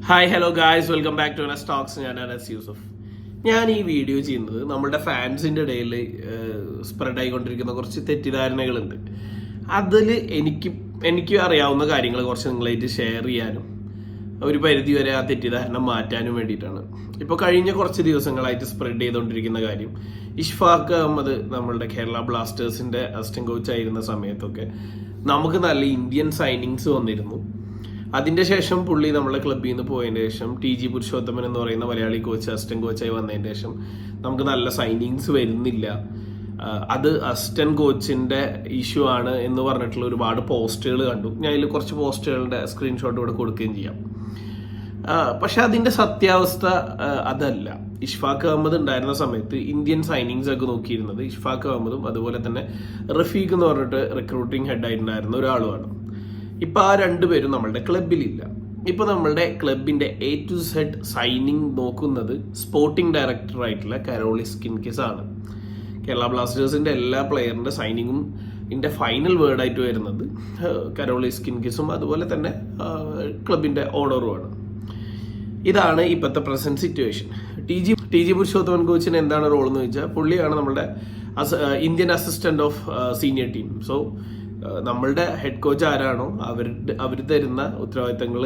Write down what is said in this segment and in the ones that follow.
Hi hello guys, welcome back to Anas talks. ഞാൻ അനസ് യൂസഫ്. ഞാൻ ഈ വീഡിയോ ചെയ്യുന്നത് നമ്മുടെ ഫാൻസിൻ്റെ ഇടയിൽ സ്പ്രെഡ് ആയിക്കൊണ്ടിരിക്കുന്ന കുറച്ച് തെറ്റിദ്ധാരണകളുണ്ട്. അതിൽ എനിക്ക് അറിയാവുന്ന കാര്യങ്ങൾ കുറച്ച് നിങ്ങളായിട്ട് ഷെയർ ചെയ്യാനും ഒരു പരിധി വരെ ആ തെറ്റിദ്ധാരണ മാറ്റാനും വേണ്ടിയിട്ടാണ്. ഇപ്പോൾ കഴിഞ്ഞ കുറച്ച് ദിവസങ്ങളായിട്ട് സ്പ്രെഡ് ചെയ്തുകൊണ്ടിരിക്കുന്ന കാര്യം, ഇഷ്ഫാഖ് അഹമ്മദ് നമ്മളുടെ കേരള ബ്ലാസ്റ്റേഴ്സിൻ്റെ അസിസ്റ്റന്റ് കോച്ച് ആയിരുന്ന സമയത്തൊക്കെ നമുക്ക് നല്ല ഇന്ത്യൻ സൈനിങ്സ് വന്നിരുന്നു. അതിൻ്റെ ശേഷം പുള്ളി നമ്മളെ ക്ലബ്ബിൽ നിന്ന് പോയതിന് ശേഷം TG പുരുഷോത്തമൻ എന്ന് പറയുന്ന മലയാളി കോച്ച് അസിസ്റ്റന്റ് കോച്ചായി വന്നതിന് ശേഷം നമുക്ക് നല്ല സൈനിങ്സ് വരുന്നില്ല, അത് അസിസ്റ്റന്റ് കോച്ചിൻ്റെ ഇഷ്യൂ ആണ് എന്ന് പറഞ്ഞിട്ടുള്ള ഒരുപാട് പോസ്റ്റുകൾ കണ്ടു. ഞാൻ ഇതിൽ കുറച്ച് പോസ്റ്റുകളുടെ സ്ക്രീൻഷോട്ട് ഇവിടെ കൊടുക്കുകയും ചെയ്യാം. പക്ഷെ അതിൻ്റെ സത്യാവസ്ഥ അതല്ല. ഇഷ്ഫാഖ് അഹമ്മദ് ഉണ്ടായിരുന്ന സമയത്ത് ഇന്ത്യൻ സൈനിങ്സ് ഒക്കെ നോക്കിയിരുന്നത് ഇഷ്ഫാഖ് അഹമ്മദും അതുപോലെ തന്നെ റഫീഖ് എന്ന് പറഞ്ഞിട്ട് റിക്രൂട്ടിംഗ് ഹെഡായിട്ടുണ്ടായിരുന്ന ഒരാളുമാണ്. ഇപ്പം ആ രണ്ടുപേരും നമ്മളുടെ ക്ലബിലില്ല. ഇപ്പം നമ്മളുടെ ക്ലബിൻ്റെ A to Z സൈനിങ് നോക്കുന്നത് സ്പോർട്ടിംഗ് ഡയറക്ടറായിട്ടുള്ള കരോളിസ്കിൻകിസ് ആണ്. കേരള ബ്ലാസ്റ്റേഴ്സിൻ്റെ എല്ലാ പ്ലെയറിൻ്റെ സൈനിങ്ങും ഇതിൻ്റെ ഫൈനൽ വേർഡായിട്ട് വരുന്നത് കരോളിസ്കിൻകിസും അതുപോലെ തന്നെ ക്ലബിൻ്റെ ഓണറുമാണ്. ഇതാണ് ഇപ്പോഴത്തെ പ്രസന്റ് സിറ്റുവേഷൻ. TG പുരുഷോത്തമൻ കോച്ചിന് എന്താണ് റോൾ എന്ന് ചോദിച്ചാൽ, പുള്ളിയാണ് നമ്മളുടെ Indian assistant of senior team. So നമ്മളുടെ ഹെഡ് കോച്ച് ആരാണോ അവർ തരുന്ന ഉത്തരവാദിത്തങ്ങൾ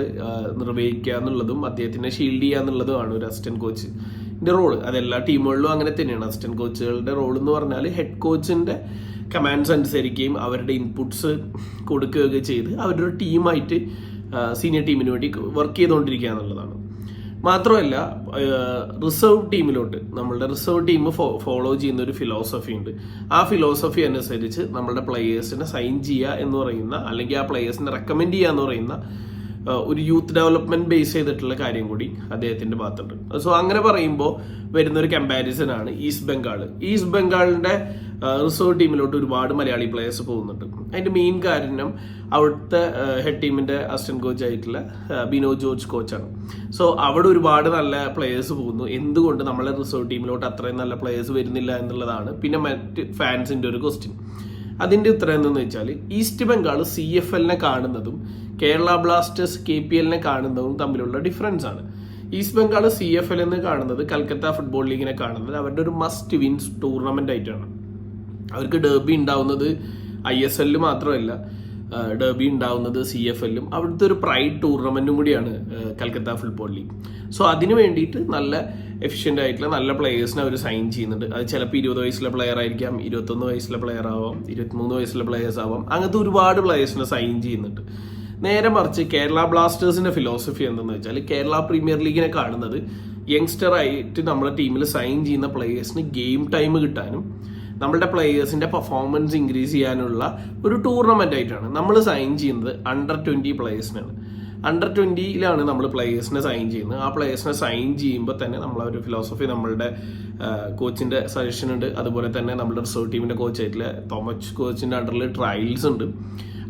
നിർവഹിക്കുക എന്നുള്ളതും അദ്ദേഹത്തിനെ ഷീൽഡ് ചെയ്യുക എന്നുള്ളതുമാണ് ഒരു അസിസ്റ്റന്റ് കോച്ചിന്റെ റോള്. അതെല്ലാ ടീമുകളിലും അങ്ങനെ തന്നെയാണ്. അസിസ്റ്റന്റ് കോച്ചുകളുടെ റോൾ എന്ന് പറഞ്ഞാൽ ഹെഡ് കോച്ചിന്റെ കമാൻഡ്സ് അനുസരിക്കുകയും അവരുടെ ഇൻപുട്സ് കൊടുക്കുകയൊക്കെ ചെയ്ത് അവരൊരു ടീമായിട്ട് സീനിയർ ടീമിന് വേണ്ടി വർക്ക് ചെയ്തുകൊണ്ടിരിക്കുക എന്നുള്ളതാണ്. മാത്രമല്ല, റിസർവ് ടീമിലോട്ട് നമ്മളുടെ റിസർവ് ടീം ഫോളോ ചെയ്യുന്ന ഒരു ഫിലോസഫി ഉണ്ട്. ആ ഫിലോസഫി അനുസരിച്ച് നമ്മളുടെ പ്ലെയേഴ്സിനെ സൈൻ ചെയ്യുക എന്ന് പറയുന്ന, അല്ലെങ്കിൽ ആ പ്ലെയേഴ്സിനെ റെക്കമെൻഡ് ചെയ്യുക എന്ന് പറയുന്ന ഒരു യൂത്ത് ഡെവലപ്മെന്റ് ബേസ് ചെയ്തിട്ടുള്ള കാര്യം കൂടി അദ്ദേഹത്തിന്റെ ഭാഗത്തുണ്ട്. സോ അങ്ങനെ പറയുമ്പോൾ വരുന്നൊരു കമ്പാരിസൺ ആണ് ഈസ്റ്റ് ബംഗാൾ. ഈസ്റ്റ് ബംഗാളിന്റെ റിസർവ് ടീമിലോട്ട് ഒരുപാട് മലയാളി പ്ലേയേഴ്സ് പോകുന്നുണ്ട്. അതിന്റെ മെയിൻ കാരണം അവിടുത്തെ ഹെഡ് ടീമിന്റെ അസിസ്റ്റന്റ് കോച്ച് ആയിട്ടുള്ള ബിനോ ജോർജ് കോച്ചാണ്. സോ അവിടെ ഒരുപാട് നല്ല പ്ലേയേഴ്സ് പോകുന്നു. എന്തുകൊണ്ട് നമ്മളെ റിസർവ് ടീമിലോട്ട് അത്രയും നല്ല പ്ലേയേഴ്സ് വരുന്നില്ല എന്നുള്ളതാണ് പിന്നെ മറ്റ് ഫാൻസിന്റെ ഒരു ക്വസ്റ്റ്യൻ. അതിന്റെ ഉത്തരം എന്തെന്ന് വെച്ചാൽ, ഈസ്റ്റ് ബംഗാൾ CFL കാണുന്നതും കേരള ബ്ലാസ്റ്റേഴ്സ് KPL കാണുന്നതും തമ്മിലുള്ള ഡിഫറൻസ് ആണ്. ഈസ്റ്റ് ബംഗാൾ CFL കാണുന്നത്, കൽക്കത്ത ഫുട്ബോൾ ലീഗിനെ കാണുന്നത് അവരുടെ ഒരു മസ്റ്റ് വിൻസ് ടൂർണമെന്റ് ആയിട്ടാണ്. അവർക്ക് ഡെർബി ഉണ്ടാവുന്നത് ISL മാത്രമല്ല, ഡെർബി ഉണ്ടാവുന്നത് CFL അവിടുത്തെ ഒരു പ്രൈഡ് ടൂർണമെന്റും കൂടിയാണ് കൽക്കത്ത ഫുട്ബോൾ ലീഗ്. സോ അതിന് വേണ്ടിയിട്ട് നല്ല എഫിഷ്യൻ്റ് ആയിട്ടുള്ള നല്ല പ്ലെയേഴ്സിനെ അവർ സൈൻ ചെയ്യുന്നുണ്ട്. അത് ചിലപ്പോൾ 20 വയസ്സിലെ പ്ലെയർ ആയിരിക്കാം, 21 വയസ്സിലെ പ്ലെയർ ആവാം, 23 വയസ്സിലെ പ്ലെയേഴ്സ് ആവാം. അങ്ങനത്തെ ഒരുപാട് പ്ലെയേഴ്സിനെ സൈൻ ചെയ്യുന്നുണ്ട്. നേരെ മറിച്ച് കേരള ബ്ലാസ്റ്റേഴ്സിന്റെ ഫിലോസഫി എന്തെന്ന് വെച്ചാൽ, കേരള പ്രീമിയർ ലീഗിനെ കാണുന്നത് യങ്സ്റ്റർ ആയിട്ട് നമ്മുടെ ടീമിൽ സൈൻ ചെയ്യുന്ന പ്ലെയേഴ്സിന് ഗെയിം ടൈം കിട്ടാനും നമ്മളുടെ പ്ലെയേഴ്സിന്റെ പെർഫോമൻസ് ഇൻക്രീസ് ചെയ്യാനുള്ള ഒരു ടൂർണമെന്റ് ആയിട്ടാണ്. നമ്മൾ സൈൻ ചെയ്യുന്നത് Under 20 പ്ലെയേഴ്സിനാണ്. Under 20 നമ്മൾ പ്ലെയേഴ്സിനെ സൈൻ ചെയ്യുന്നത്. ആ പ്ലെയേഴ്സിനെ സൈൻ ചെയ്യുമ്പോൾ തന്നെ നമ്മൾ ഒരു ഫിലോസഫി നമ്മളുടെ കോച്ചിന്റെ സജഷൻ ഉണ്ട്. അതുപോലെ തന്നെ നമ്മുടെ റിസർവ് ടീമിന്റെ കോച്ചായിട്ടുള്ള തോമസ് കോച്ചിന്റെ അണ്ടറിൽ ട്രയൽസ് ഉണ്ട്.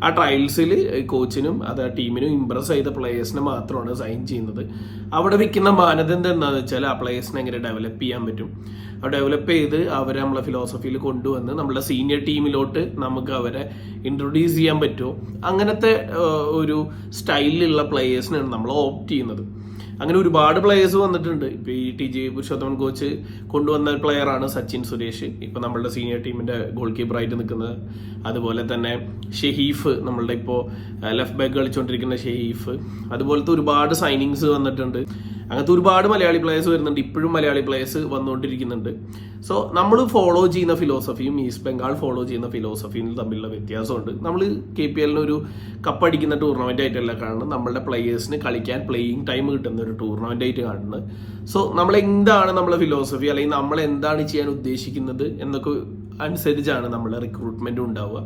ആ ട്രയൽസിൽ കോച്ചിനും അത് ആ ടീമിനും ഇംപ്രസ് ചെയ്ത പ്ലെയേഴ്സിനെ മാത്രമാണ് സൈൻ ചെയ്യുന്നത്. അവിടെ വെക്കുന്ന മാനദണ്ഡം എന്താണെന്ന് വെച്ചാൽ, ആ പ്ലെയേഴ്സിനെ എങ്ങനെ ഡെവലപ്പ് ചെയ്യാൻ പറ്റും, ഡെവലപ്പ് ചെയ്ത് അവരെ നമ്മളെ ഫിലോസഫിയിൽ കൊണ്ടുവന്ന് നമ്മുടെ സീനിയർ ടീമിലോട്ട് നമുക്ക് അവരെ ഇൻട്രൊഡ്യൂസ് ചെയ്യാൻ പറ്റുമോ, അങ്ങനത്തെ ഒരു സ്റ്റൈലിലുള്ള പ്ലെയേഴ്സിനാണ് നമ്മൾ ഓപ്റ്റ് ചെയ്യുന്നത്. അങ്ങനെ ഒരുപാട് പ്ലെയേഴ്സ് വന്നിട്ടുണ്ട്. ഇപ്പൊ ഈ TG പുരുഷോത്തമൻ കോച്ച് കൊണ്ടുവന്ന പ്ലെയറാണ് സച്ചിൻ സുരേഷ്, ഇപ്പൊ നമ്മളുടെ സീനിയർ ടീമിന്റെ ഗോൾ കീപ്പറായിട്ട് നിൽക്കുന്നത്. അതുപോലെ തന്നെ ഷെഹീഫ്, നമ്മളുടെ ഇപ്പോൾ ലെഫ്റ്റ് ബാക്ക് കളിച്ചുകൊണ്ടിരിക്കുന്ന ഷെഹീഫ്. അതുപോലത്തെ ഒരുപാട് സൈനിങ്സ് വന്നിട്ടുണ്ട്. അങ്ങനത്തെ ഒരുപാട് മലയാളി പ്ലേയേഴ്സ് വരുന്നുണ്ട്. ഇപ്പോഴും മലയാളി പ്ലേയേഴ്സ് വന്നുകൊണ്ടിരിക്കുന്നുണ്ട്. സോ നമ്മൾ ഫോളോ ചെയ്യുന്ന ഫിലോസഫിയും ഈസ്റ്റ് ബംഗാൾ ഫോളോ ചെയ്യുന്ന ഫിലോസഫിയും തമ്മിലുള്ള വ്യത്യാസമുണ്ട്. നമ്മൾ KPL ഒരു കപ്പടിക്കുന്ന ടൂർണമെന്റ് ആയിട്ടല്ല കാണുന്നത്, നമ്മളുടെ പ്ലേയേഴ്സിന് കളിക്കാൻ പ്ലേയിങ് ടൈം കിട്ടുന്ന ഒരു ടൂർണമെന്റ് ആയിട്ട് കാണുന്നത്. സോ നമ്മൾ എന്താണ് നമ്മളെ ഫിലോസഫി, അല്ലെങ്കിൽ നമ്മൾ എന്താണ് ചെയ്യാൻ ഉദ്ദേശിക്കുന്നത് എന്നൊക്കെ അനുസരിച്ചാണ് നമ്മളുടെ റിക്രൂട്ട്മെന്റ് ഉണ്ടാവുക.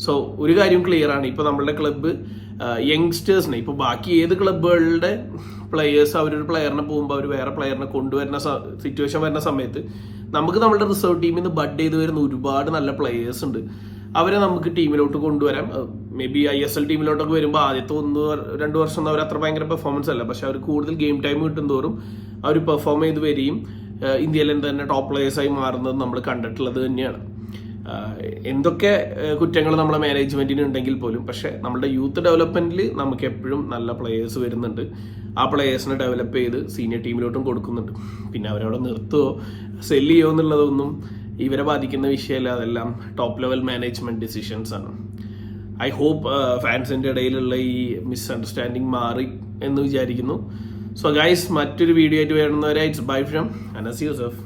സോ ഒരു കാര്യം ക്ലിയർ ആണ്, ഇപ്പൊ നമ്മളുടെ ക്ലബ്ബ് യങ്സ്റ്റേഴ്സിനെ, ഇപ്പൊ ബാക്കി ഏത് ക്ലബ്ബുകളുടെ പ്ലെയേഴ്സ് അവരൊരു പ്ലെയറിനെ പോകുമ്പോൾ അവർ വേറെ പ്ലെയറിനെ കൊണ്ടുവരുന്ന സിറ്റുവേഷൻ വരുന്ന സമയത്ത് നമുക്ക് നമ്മുടെ റിസർവ് ടീമിൽ നിന്ന് ബഡ് ചെയ്ത് വരുന്ന ഒരുപാട് നല്ല പ്ലെയേഴ്സ് ഉണ്ട്. അവരെ നമുക്ക് ടീമിലോട്ട് കൊണ്ടുവരാം. മേ ബി ISL ടീമിലോട്ടൊക്കെ വരുമ്പോൾ ആദ്യത്തെ 1-2 വർഷം അവർ അത്ര ഭയങ്കര പെർഫോമൻസ് അല്ല, പക്ഷെ അവർ കൂടുതൽ ഗെയിം ടൈം കിട്ടും തോറും അവർ പെർഫോം ചെയ്ത് വരികയും ഇന്ത്യയിലെ തന്നെ ടോപ്പ് പ്ലെയേഴ്സായി മാറുന്നത് നമ്മൾ കണ്ടിട്ടുള്ളത് തന്നെയാണ്. എന്തൊക്കെ കുറ്റങ്ങൾ നമ്മളെ മാനേജ്മെന്റിന് ഉണ്ടെങ്കിൽ പോലും, പക്ഷെ നമ്മുടെ യൂത്ത് ഡെവലപ്മെന്റിൽ നമുക്ക് എപ്പോഴും നല്ല പ്ലേയേഴ്സ് വരുന്നുണ്ട്. ആ പ്ലേയേഴ്സിനെ ഡെവലപ്പ് ചെയ്ത് സീനിയർ ടീമിലോട്ടും കൊടുക്കുന്നുണ്ട്. പിന്നെ അവരവിടെ നിർത്തുമോ സെല് ചെയ്യുമോ എന്നുള്ളതൊന്നും ഇവരെ ബാധിക്കുന്ന വിഷയമല്ല. അതെല്ലാം ടോപ്പ് ലെവൽ മാനേജ്മെന്റ് ഡിസിഷൻസ് ആണ്. ഐ ഹോപ്പ് ഫാൻസിന്റെ ഇടയിലുള്ള ഈ മിസ്അണ്ടർസ്റ്റാൻഡിങ് മാറി എന്ന് വിചാരിക്കുന്നു. സോ ഗൈസ്, മറ്റൊരു വീഡിയോ ആയിട്ട് വരുന്നവരെ it's bye from Anas Yusuf.